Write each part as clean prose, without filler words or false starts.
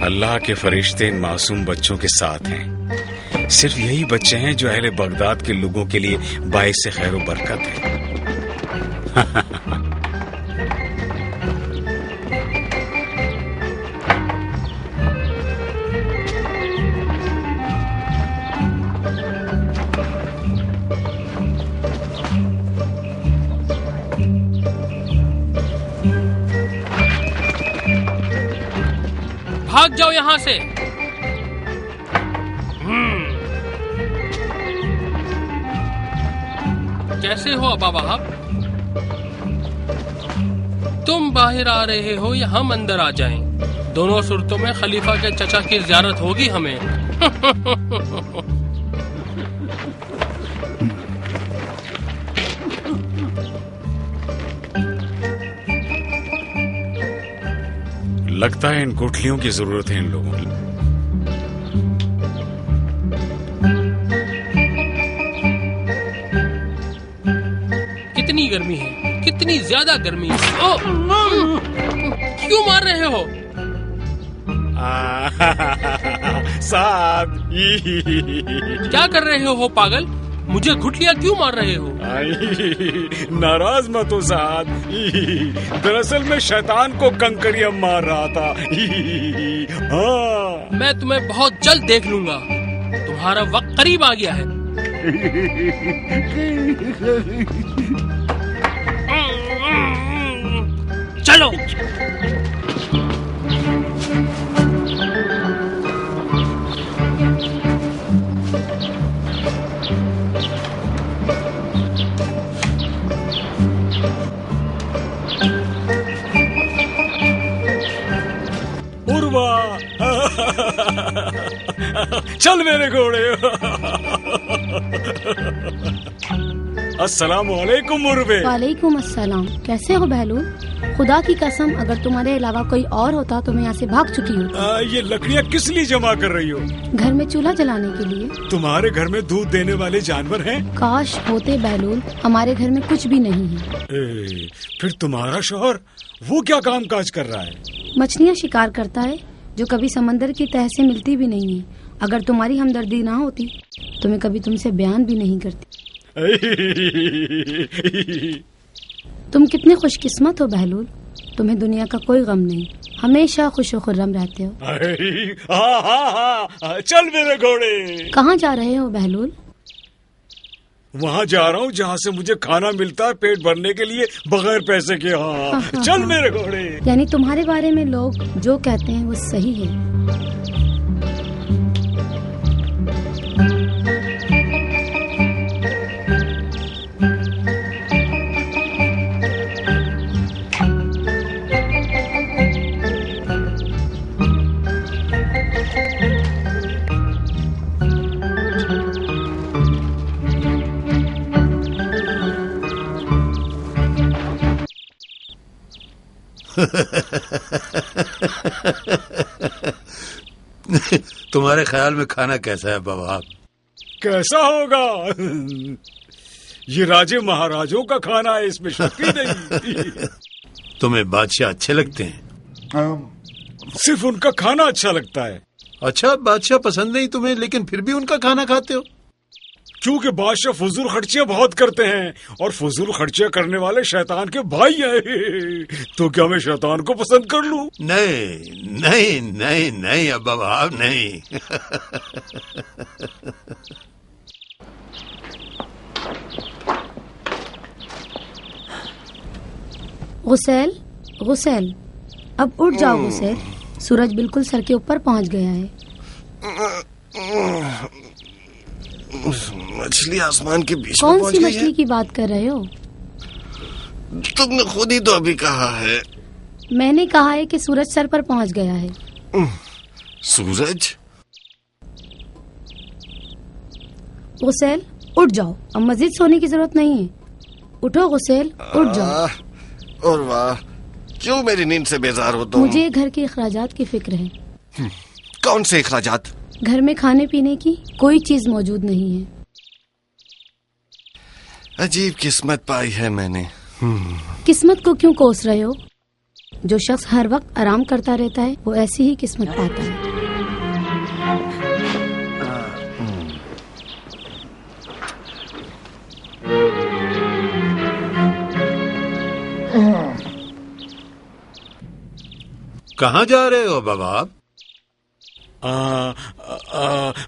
अल्लाह के फरिश्ते इन मासूम बच्चों के साथ हैं। सिर्फ यही बच्चे हैं जो अहले बगदाद के लोगों के लिए बाइस से खैर व बरकत है। भाग जाओ यहाँ से। कैसे हो अबा वहाब? तुम बाहर आ रहे हो या हम अंदर आ जाएं? दोनों सूरतों में खलीफा के चचा की ज़ियारत होगी हमें। लगता है इन कोठलियों की जरूरत है इन लोगों की। कितनी गर्मी है, कितनी ज्यादा गर्मी है। क्यों मार रहे हो? साहब क्या कर रहे हो पागल? मुझे घुटलियां क्यों मार रहे हो? नाराज मत हो साहब, दरअसल मैं शैतान को कंकरियां मार रहा था। हाँ। मैं तुम्हें बहुत जल्द देख लूंगा। तुम्हारा वक्त करीब आ गया है। चलो। उर्वा चल मेरे घोड़े। अस्सलाम वालेकुम उर्वे। वालेकुम अस्सलाम। कैसे हो बहलूल? खुदा की कसम अगर तुम्हारे अलावा कोई और होता तो मैं यहाँ से भाग चुकी हूँ। ये लकड़ियाँ किस लिए जमा कर रही हो? घर में चूल्हा जलाने के लिए। तुम्हारे घर में दूध देने वाले जानवर हैं? काश होते बहलूल, हमारे घर में कुछ भी नहीं है। फिर तुम्हारा शौहर वो क्या काम काज कर रहा है? मछलियाँ शिकार करता है जो कभी समंदर की तह से मिलती भी नहीं है। अगर तुम्हारी हमदर्दी ना होती तो मैं कभी तुमसे बयान भी नहीं करती। तुम कितने खुशकिस्मत हो बहलूल, तुम्हें दुनिया का कोई गम नहीं, हमेशा खुश व खुर्रम रहते हो। चल मेरे घोड़े। कहाँ जा रहे हो बहलूल? वहाँ जा रहा हूँ जहाँ से मुझे खाना मिलता है पेट भरने के लिए बगैर पैसे के। हाँ चल मेरे घोड़े। यानी तुम्हारे बारे में लोग जो कहते हैं वो सही है। तुम्हारे ख्याल में खाना कैसा है बाबा? कैसा होगा? ये राजे महाराजों का खाना है, इसमें शक ही नहीं। तुम्हें बादशाह अच्छे लगते हैं? सिर्फ उनका खाना अच्छा लगता है। अच्छा, बादशाह पसंद नहीं तुम्हें, लेकिन फिर भी उनका खाना खाते हो? क्योंकि बादशाह फजूल खर्चियां बहुत करते हैं और फजूल खर्चियां करने वाले शैतान के भाई हैं। तो क्या मैं शैतान को पसंद कर लूं? नहीं नहीं नहीं नहीं अब्बा बाब नहीं। गुसैल, गुसैल, अब उठ जाओ गुसैल, सूरज बिल्कुल सर के ऊपर पहुंच गया है। मछली आसमान के बीच में कौन पहुंच सी गई मछली है? की बात कर रहे हो? तुमने खुद ही तो अभी कहा है। मैंने कहा है कि सूरज सर पर पहुंच गया है। सूरज? गुसैल उठ जाओ, अब मजीद सोने की जरूरत नहीं है। उठो गुसैल, उठ जाओ। और वाह, क्यों मेरी नींद से बेजार हो तुम? मुझे घर के अखराजात की फिक्र है। कौन से अखराजात? घर में खाने पीने की कोई चीज मौजूद नहीं है। अजीब किस्मत पाई है मैंने। किस्मत को क्यों कोस रहे हो? जो शख्स हर वक्त आराम करता रहता है वो ऐसी ही किस्मत पाता है। कहाँ जा रहे हो बाबा आप?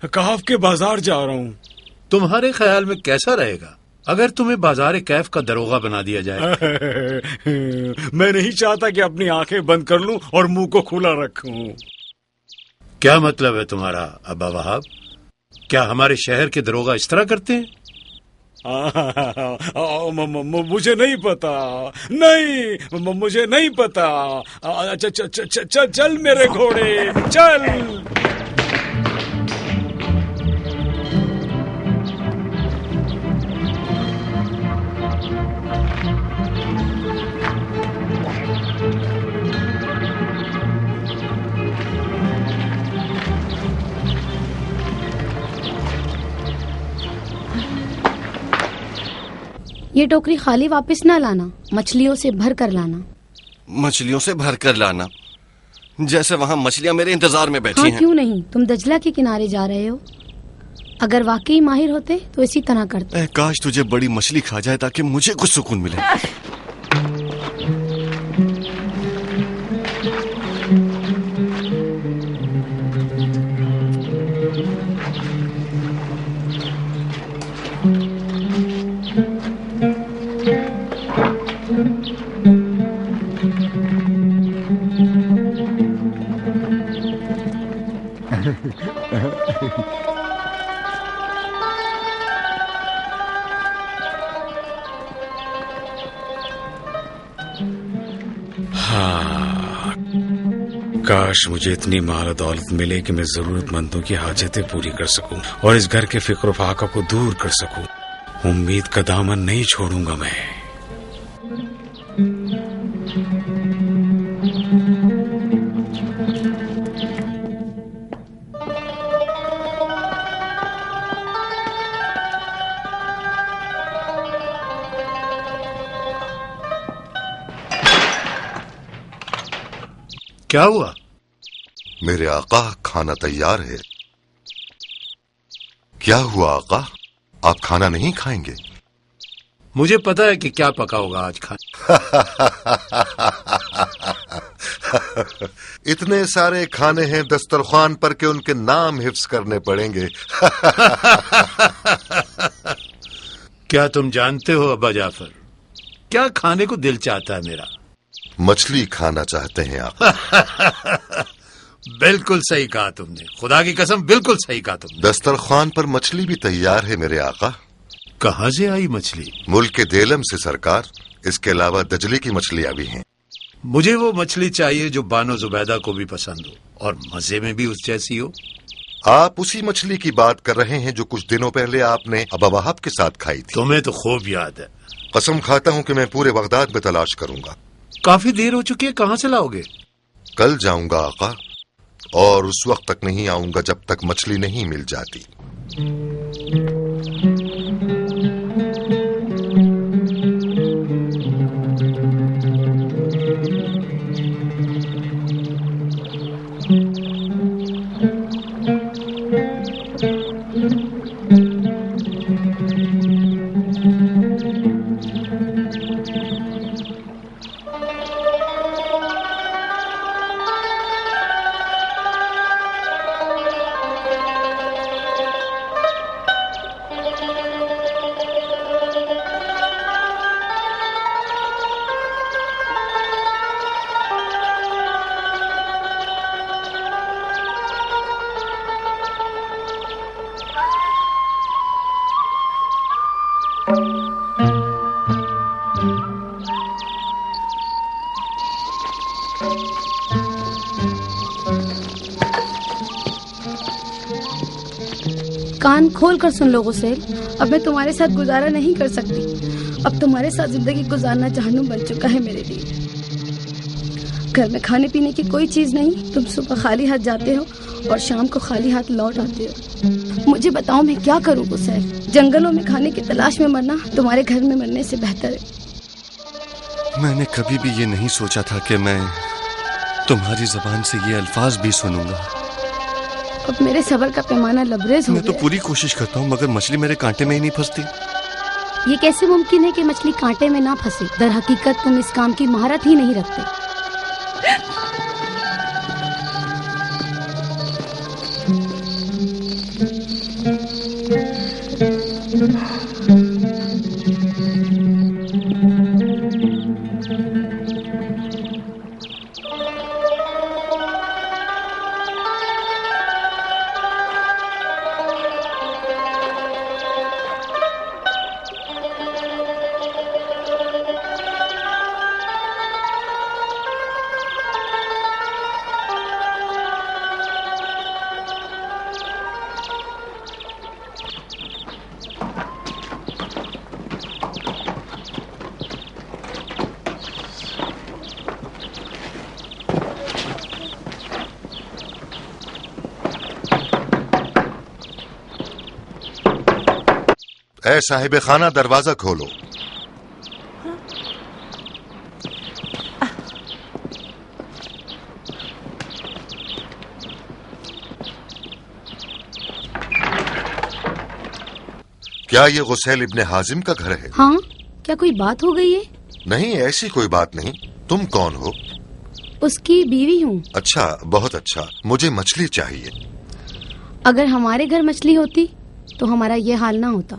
काफ के बाजार जा रहा हूँ। तुम्हारे ख्याल में कैसा रहेगा अगर तुम्हें बाजार कैफ का दरोगा बना दिया जाए? मैं नहीं चाहता कि अपनी आंखें बंद कर लूं और मुंह को खुला रखूं। क्या मतलब है तुम्हारा अब्बा वहाब? क्या हमारे शहर के दरोगा इस तरह करते हैं? मुझे नहीं पता, नहीं मुझे नहीं पता। चल मेरे घोड़े चल। ये टोकरी खाली वापस ना लाना, मछलियों से भर कर लाना। मछलियों से भर कर लाना? जैसे वहाँ मछलियाँ मेरे इंतजार में बैठी हैं। क्यों नहीं, तुम दजला के किनारे जा रहे हो। अगर वाकई माहिर होते तो इसी तरह करते। काश तुझे बड़ी मछली खा जाए ताकि मुझे कुछ सुकून मिले। काश मुझे इतनी माल दौलत मिले कि मैं जरूरतमंदों की हाजतें पूरी कर सकूं और इस घर के फिक्र फाका को दूर कर सकूं। उम्मीद का दामन नहीं छोड़ूंगा मैं। क्या हुआ? मेरे आका, खाना तैयार है। क्या हुआ आका, आप खाना नहीं खाएंगे? मुझे पता है कि क्या पका होगा आज खाना। इतने सारे खाने हैं दस्तरखान पर कि उनके नाम हिफ्ज करने पड़ेंगे। क्या तुम जानते हो अब्बा जाफर, क्या खाने को दिल चाहता है मेरा? मछली खाना चाहते हैं आप? बिल्कुल सही कहा तुमने, खुदा की कसम बिल्कुल सही कहा तुमने। दस्तरखान पर मछली भी तैयार है मेरे आका। कहाँ से आई मछली? मुल्क के देलम से सरकार। इसके अलावा दजले की मछलियां भी हैं। मुझे वो मछली चाहिए जो बानो जुबैदा को भी पसंद हो और मजे में भी उस जैसी हो। आप उसी मछली की बात कर रहे हैं जो कुछ दिनों पहले आपने अब्बा वहाब के साथ खाई थी। तुम्हें तो खूब याद है। कसम खाता हूं कि मैं पूरे बगदाद में तलाश करूंगा। काफी देर हो चुकी है, कहाँ से लाओगे? कल जाऊंगा आका, और उस वक्त तक नहीं आऊंगा जब तक मछली नहीं मिल जाती। कान खोल कर सुन लो गुसेल, अब मैं तुम्हारे साथ गुजारा नहीं कर सकती। अब तुम्हारे साथ जिंदगी गुजारना जहन्नुम बन चुका है मेरे लिए। घर में खाने पीने की कोई चीज नहीं, तुम सुबह खाली हाथ जाते हो और शाम को खाली हाथ लौट आते हो। मुझे बताओ मैं क्या करूँ गुसेल? जंगलों में खाने की तलाश में मरना तुम्हारे घर में मरने से बेहतर है। मैंने कभी भी ये नहीं सोचा था कि मैं तुम्हारी जबान से ये अल्फाज भी सुनूंगा। अब मेरे सब्र का पैमाना लबरेज हो मैं तो गया। पूरी कोशिश करता हूँ मगर मछली मेरे कांटे में ही नहीं फंसती। ये कैसे मुमकिन है कि मछली कांटे में ना फंसे? दर हकीकत तुम इस काम की महारत ही नहीं रखते। ए साहिब खाना, दरवाजा खोलो। क्या ये गुसैल इब्ने हाजिम का घर है? हाँ, क्या कोई बात हो गई है? नहीं, ऐसी कोई बात नहीं। तुम कौन हो? उसकी बीवी हूँ। अच्छा, बहुत अच्छा। मुझे मछली चाहिए। अगर हमारे घर मछली होती तो हमारा ये हाल ना होता।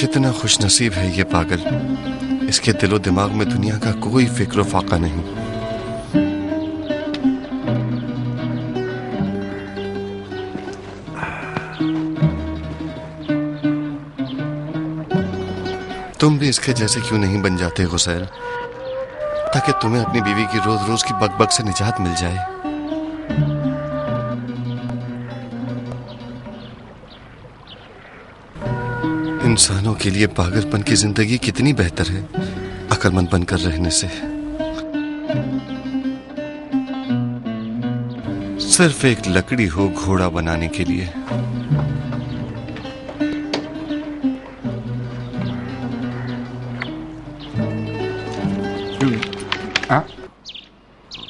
कितना खुशनसीब है ये पागल। इसके दिलो दिमाग में दुनिया का कोई फिक्र फाका नहीं। तुम भी इसके जैसे क्यों नहीं बन जाते गुसैल, ताकि तुम्हें अपनी बीवी की रोज रोज की बकबक से निजात मिल जाए। इंसानों के लिए पागलपन की जिंदगी कितनी बेहतर है अक्लमंद बनकर रहने से। सिर्फ एक लकड़ी हो घोड़ा बनाने के लिए।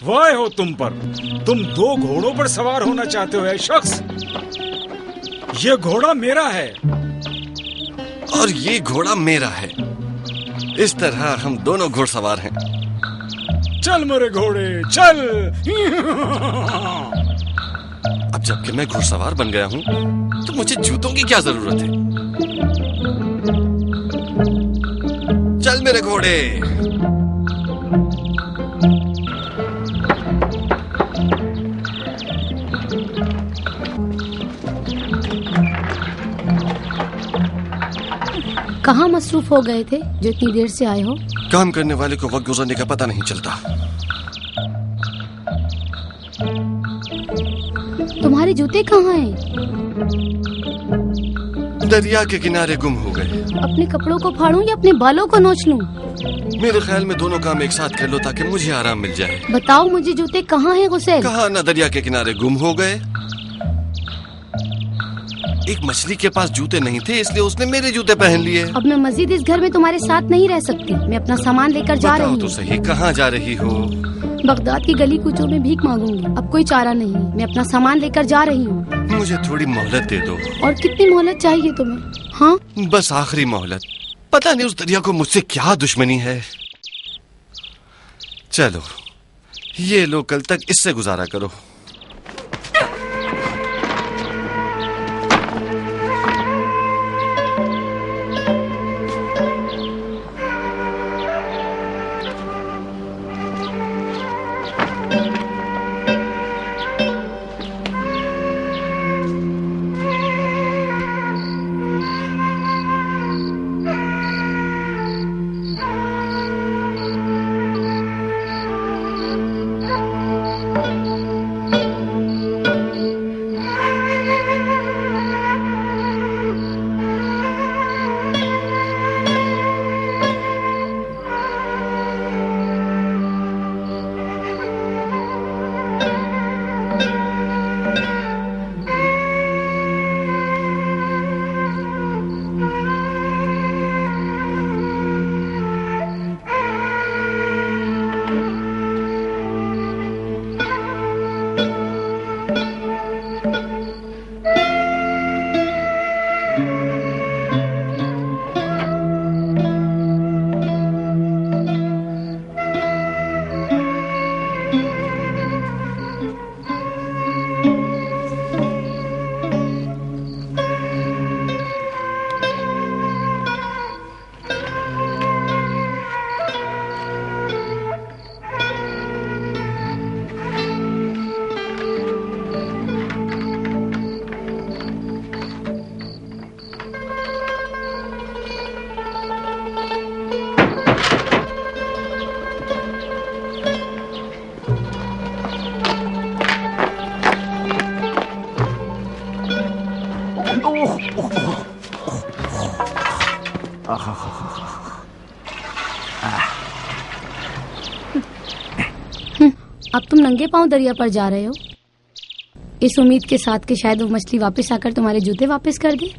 वाह हो तुम पर। तुम 2 घोड़ों पर सवार होना चाहते हो ऐ शख्स। ये घोड़ा मेरा है और ये घोड़ा मेरा है। इस तरह हम दोनों घुड़सवार हैं। चल मेरे घोड़े चल। अब जबकि मैं घुड़सवार बन गया हूं तो मुझे जूतों की क्या जरूरत है। चल मेरे घोड़े। कहाँ मसरूफ हो गए थे जो इतनी देर से आए हो? काम करने वाले को वक्त गुजरने का पता नहीं चलता। तुम्हारे जूते कहाँ हैं? दरिया के किनारे गुम हो गए। अपने कपड़ों को फाड़ूं या अपने बालों को नोच लूं? मेरे ख्याल में दोनों काम एक साथ कर लो ताकि मुझे आराम मिल जाए। बताओ मुझे जूते कहाँ हैं गुसैल? कहा ना दरिया के किनारे गुम हो गए। एक मछली के पास जूते नहीं थे इसलिए उसने मेरे जूते पहन लिए। अब मैं मजीद इस घर में तुम्हारे साथ नहीं रह सकती। मैं अपना सामान लेकर जा रही हूँ। तो सही, कहाँ जा रही हो? बगदाद की गली कूचों में भीख मांगूंगी। अब कोई चारा नहीं, मैं अपना सामान लेकर जा रही हूँ। मुझे थोड़ी मोहलत दे दो। और कितनी मोहलत चाहिए तुम्हें? हाँ, बस आखिरी मोहलत। पता नहीं उस दरिया को मुझसे क्या दुश्मनी है। चलो ये लो, कल तक इससे गुजारा करो। अब तुम नंगे पांव दरिया पर जा रहे हो, इस उम्मीद के साथ कि शायद वो मछली वापस आकर तुम्हारे जूते वापस कर दे।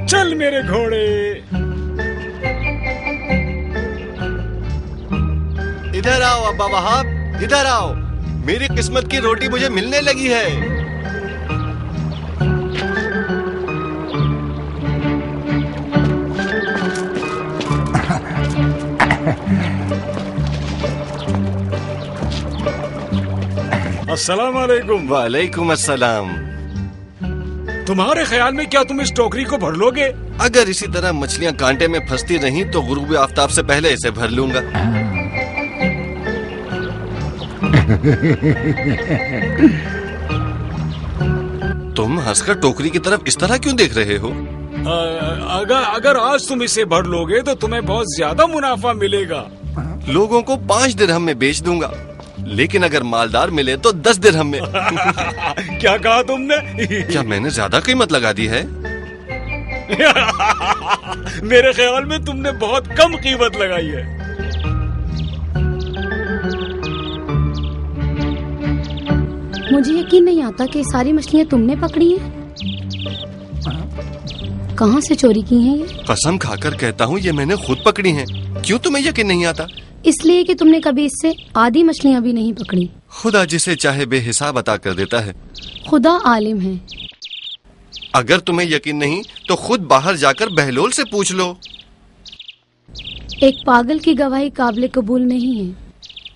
चल मेरे घोड़े। इधर आओ अब्बा वहाब, इधर आओ। मेरी किस्मत की रोटी मुझे मिलने लगी है। अस्सलाम वालेकुम। वालेकुम अस्सलाम। तुम्हारे ख्याल में क्या तुम इस टोकरी को भर लोगे? अगर इसी तरह मछलियां कांटे में फंसती रहीं तो गुरूब आफ्ताब से पहले इसे भर लूंगा। तुम हंसकर टोकरी की तरफ इस तरह क्यों देख रहे हो? अगर आज तुम इसे भर लोगे तो तुम्हें बहुत ज्यादा मुनाफा मिलेगा। लोगों को 5 दिरहम में बेच दूंगा, लेकिन अगर मालदार मिले तो 10 दिरहम में। क्या कहा तुमने? क्या मैंने ज्यादा कीमत लगा दी है? मेरे ख्याल में तुमने बहुत कम कीमत लगाई है। मुझे यकीन नहीं आता कि सारी मछलियाँ तुमने पकड़ी हैं। कहाँ से चोरी की हैं ये? कसम खाकर कहता हूँ ये मैंने खुद पकड़ी हैं। क्यों तुम्हें यकीन नहीं आता? इसलिए कि तुमने कभी इससे आधी मछलियाँ भी नहीं पकड़ी। खुदा जिसे चाहे बेहिसाब अता कर देता है। खुदा आलिम है। अगर तुम्हें यकीन नहीं तो खुद बाहर जाकर बहलोल से पूछ लो। एक पागल की गवाही काबिल कबूल नहीं है।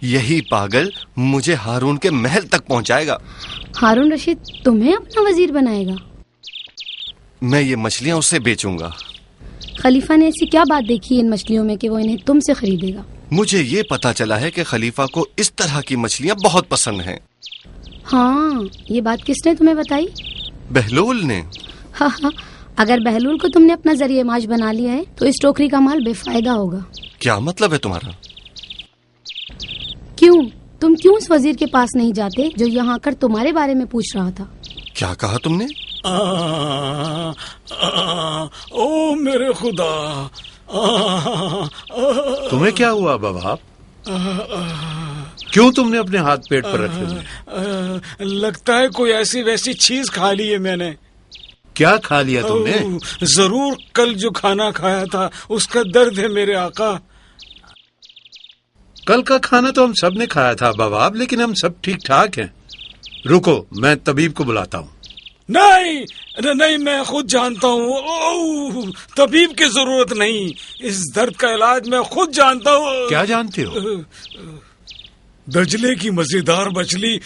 यही पागल मुझे हारून के महल तक पहुंचाएगा। हारून रशीद तुम्हें अपना वजीर बनाएगा? मैं ये मछलियां उससे बेचूंगा। खलीफा ने ऐसी क्या बात देखी इन मछलियों में कि वो इन्हें तुमसे खरीदेगा? मुझे ये पता चला है कि खलीफा को इस तरह की मछलियां बहुत पसंद हैं। हाँ, ये बात किसने तुम्हें बताई? बहलोल ने। हाँ हाँ, अगर बहलूल को तुमने अपना जरिए माश बना लिया है तो इस टोकरी का माल बेफायदा होगा। क्या मतलब है तुम्हारा? तुम क्यों उस वजीर के पास नहीं जाते जो यहाँ आकर तुम्हारे बारे में पूछ रहा था? क्या कहा तुमने? ओ मेरे खुदा। तुम्हें क्या हुआ बाबा? क्यों तुमने अपने हाथ पेट पर रखे हुए? लगता है कोई ऐसी वैसी चीज खा ली है मैंने। क्या खा लिया तुमने? जरूर कल जो खाना खाया था उसका दर्द है मेरे आका। कल का खाना तो हम सब ने खाया था बाबाब, लेकिन हम सब ठीक ठाक हैं। रुको, मैं तबीब को बुलाता हूँ। नहीं, मैं खुद जानता हूँ। तबीब की जरूरत नहीं, इस दर्द का इलाज मैं खुद जानता हूँ। क्या जानते हो? दजले की मजेदार मछली।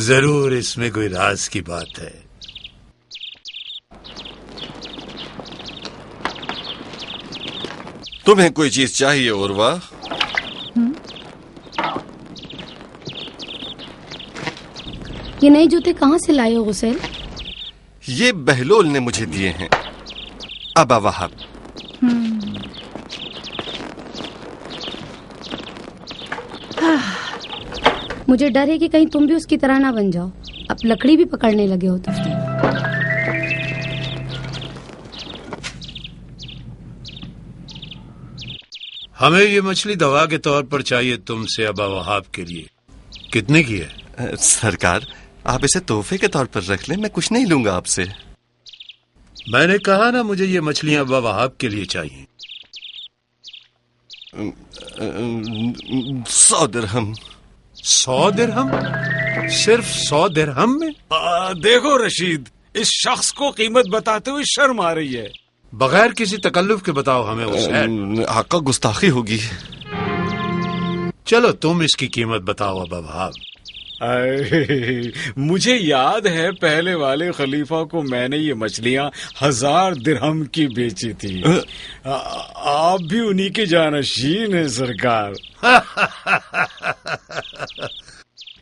जरूर इसमें कोई राज की बात है। तुम्हें कोई चीज चाहिए उर्वा? ये नए जूते कहाँ से लाए हो गुसैल? ये बहलोल ने मुझे दिए हैं। अबा वहाब। मुझे डर है कि कहीं तुम भी उसकी तरह ना बन जाओ। अब लकड़ी भी पकड़ने लगे हो तुम। हमें ये मछली दवा के तौर पर चाहिए तुमसे अबा वहाब के लिए। कितने की है? सरकार, आप इसे तोहफे के तौर पर रख लें, मैं कुछ नहीं लूंगा आपसे। मैंने कहा ना, मुझे ये मछलियां अबा वहाब के लिए चाहिए। 100 दिरहम। 100 दिरहम? सिर्फ 100 दिरहम में? देखो रशीद, इस शख्स को कीमत बताते हुए शर्म आ रही है। बगैर किसी तकल्लुफ के बताओ हमें उसे। आका, गुस्ताखी होगी। चलो तुम इसकी कीमत बताओ अबा वहाब। अरे, मुझे याद है पहले वाले खलीफा को मैंने ये मछलियां 1000 दिरहम की बेची थी। आप भी उन्हीं के जानशीन हैं सरकार।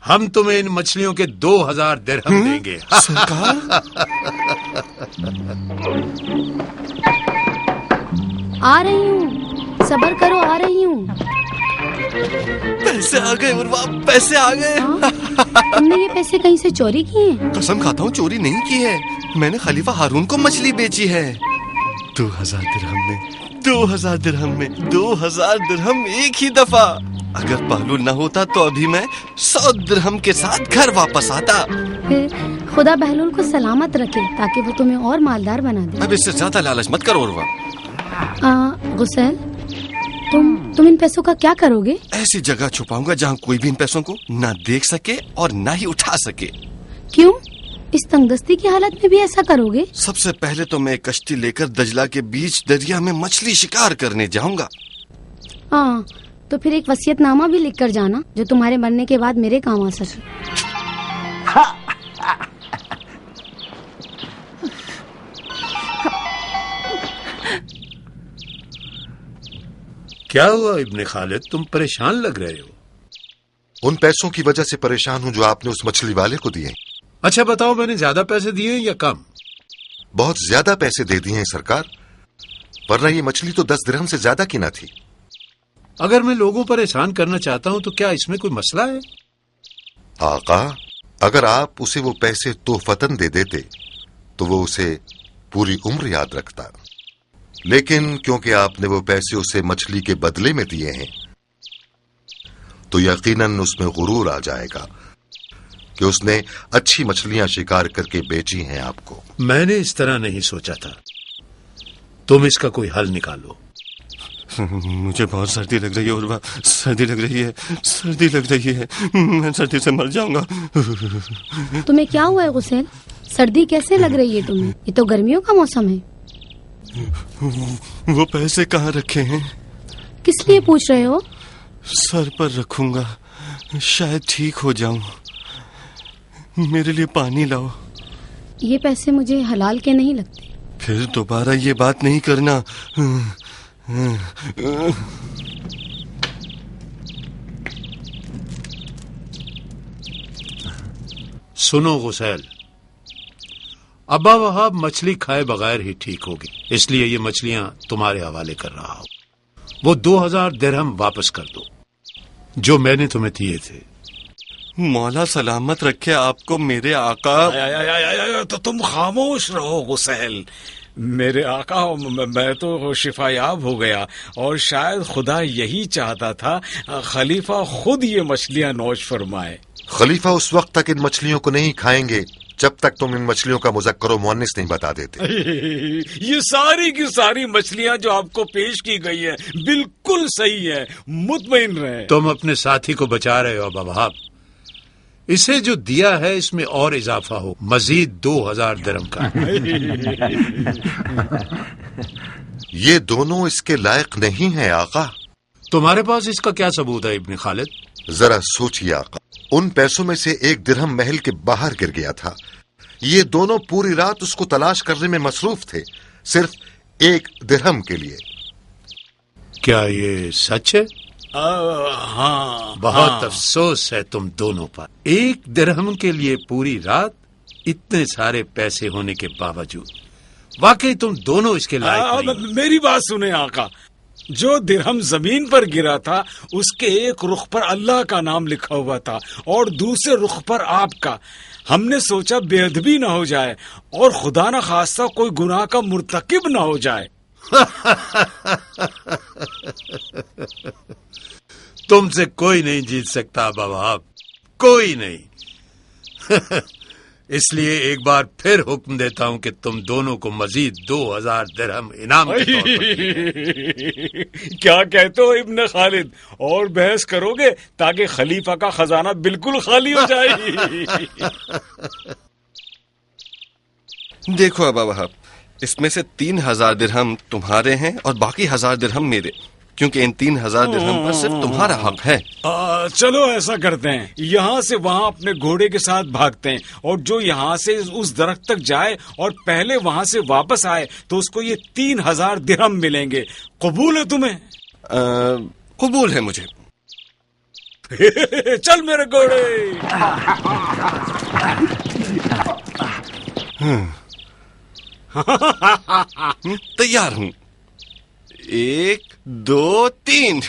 हम तुम्हें इन मछलियों के 2000 दिरहम देंगे। सरकार, आ रही हूँ, सब्र करो, आ रही हूँ। पैसे आ गए उर्वा, पैसे आ गए। तुमने ये पैसे कहीं से चोरी किए हैं? कसम खाता हूँ चोरी नहीं की है, मैंने खलीफा हारून को मछली बेची है। 2000 दिरहम में, 2000 दिरहम में, 2000 दिरहम एक ही दफा। अगर पहलू न होता तो अभी मैं 100 दिरहम के साथ घर वापस आता। फिर खुदा बहलूल को सलामत रखे ताकि वो तुम्हें और मालदार बना दे। अब इससे ज्यादा लालच मत करो उर्वा। गुसैल, तुम इन पैसों का क्या करोगे? ऐसी जगह छुपाऊंगा जहाँ कोई भी इन पैसों को ना देख सके और ना ही उठा सके। क्यों? इस तंगदस्ती की हालत में भी ऐसा करोगे? सबसे पहले तो मैं कश्ती लेकर दजला के बीच दरिया में मछली शिकार करने जाऊंगा। हाँ, तो फिर एक वसीयतनामा भी लिख कर जाना जो तुम्हारे मरने के बाद मेरे काम आ सके। क्या हुआ इब्ने खालिद, तुम परेशान लग रहे हो? उन पैसों की वजह से परेशान हूं जो आपने उस मछली वाले को दिए। अच्छा बताओ, मैंने ज्यादा पैसे दिए या कम? बहुत ज्यादा पैसे दे दिए हैं सरकार, वरना ये मछली तो 10 दिरहम से ज्यादा की ना थी। अगर मैं लोगों पर एहसान करना चाहता हूं तो क्या इसमें कोई मसला है? आका, अगर आप उसे वो पैसे तोहफतन दे देते तो वो उसे पूरी उम्र याद रखता, लेकिन क्योंकि आपने वो पैसे उसे मछली के बदले में दिए हैं तो यकीनन उसमें गुरूर आ जाएगा कि उसने अच्छी मछलियां शिकार करके बेची हैं आपको। मैंने इस तरह नहीं सोचा था। तुम इसका कोई हल निकालो। मुझे बहुत सर्दी लग रही है उर्वा, सर्दी लग रही है, सर्दी लग रही है, मैं सर्दी से मर जाऊंगा। तुम्हें क्या हुआ है गुसैल? सर्दी कैसे लग रही है तुम्हें? ये तो गर्मियों का मौसम है। वो पैसे कहाँ रखे हैं? किस लिए पूछ रहे हो? सर पर रखूंगा, शायद ठीक हो जाऊं। मेरे लिए पानी लाओ। ये पैसे मुझे हलाल के नहीं लगते। फिर दोबारा ये बात नहीं करना। सुनो गुसैल, अब्बा वहाब मछली खाए बगैर ही ठीक होगी, इसलिए ये मछलियां तुम्हारे हवाले कर रहा हूं। वो 2000 दिरहम वापस कर दो जो मैंने तुम्हें दिए थे। मौला सलामत रखे आपको मेरे आका। तो तुम खामोश रहो गुसैल। मेरे आका, मैं तो शिफायाब हो गया और शायद खुदा यही चाहता था खलीफा खुद ये मछलियां नौश फरमाए। खलीफा उस वक्त तक इन मछलियों को नहीं खाएंगे जब तक तुम इन मछलियों का मुज़क्कर और मुअन्निस नहीं बता देते। ये सारी की सारी मछलियां जो आपको पेश की गई है बिल्कुल सही है, मुतमईन रहे। तुम अपने साथी को बचा रहे हो अब्बा वहाब। इसे जो दिया है इसमें और इजाफा हो, मजीद 2000 दिरहम का। ये दोनों इसके लायक नहीं है आका। तुम्हारे पास इसका क्या सबूत है इब्ने खालिद? जरा सोचिए आका, उन पैसों में से 1 दिरहम महल के बाहर गिर गया था। ये दोनों पूरी रात उसको तलाश करने में मसरूफ थे, सिर्फ 1 दिरहम के लिए। क्या ये सच है? हाँ, बहुत अफसोस है तुम दोनों पर। 1 दिरहम के लिए पूरी रात, इतने सारे पैसे होने के बावजूद। वाकई तुम दोनों इसके लायक नहीं। मेरी बात सुने आका, जो दिरहम जमीन पर गिरा था उसके एक रुख पर अल्लाह का नाम लिखा हुआ था और दूसरे रुख पर आपका। हमने सोचा बेअदबी ना हो जाए और खुदा ना खास्ता कोई गुनाह का मुर्तकिब ना हो जाए। तुमसे कोई नहीं जीत सकता अब्बा वहाब, कोई नहीं। इसलिए एक बार फिर हुक्म देता हूं कि तुम दोनों को मजीद 2000 दिरहम इनाम के तौर पर। क्या कहते हो इब्ने खालिद, और बहस करोगे ताकि खलीफा का खजाना बिल्कुल खाली हो जाए? देखो अब्बा वहाब, इसमें से 3000 दिरहम तुम्हारे हैं और बाकी 1000 दिरहम मेरे। क्योंकि इन 3000 दिरहम पर सिर्फ तुम्हारा हक है। चलो ऐसा करते हैं, यहाँ से वहाँ अपने घोड़े के साथ भागते हैं, और जो यहाँ से उस दरख्त तक जाए और पहले वहाँ से वापस आए तो उसको ये 3000 दिरहम मिलेंगे। कबूल है तुम्हें? कबूल है मुझे। चल मेरे घोड़े। तैयार हूँ। 1 2 3।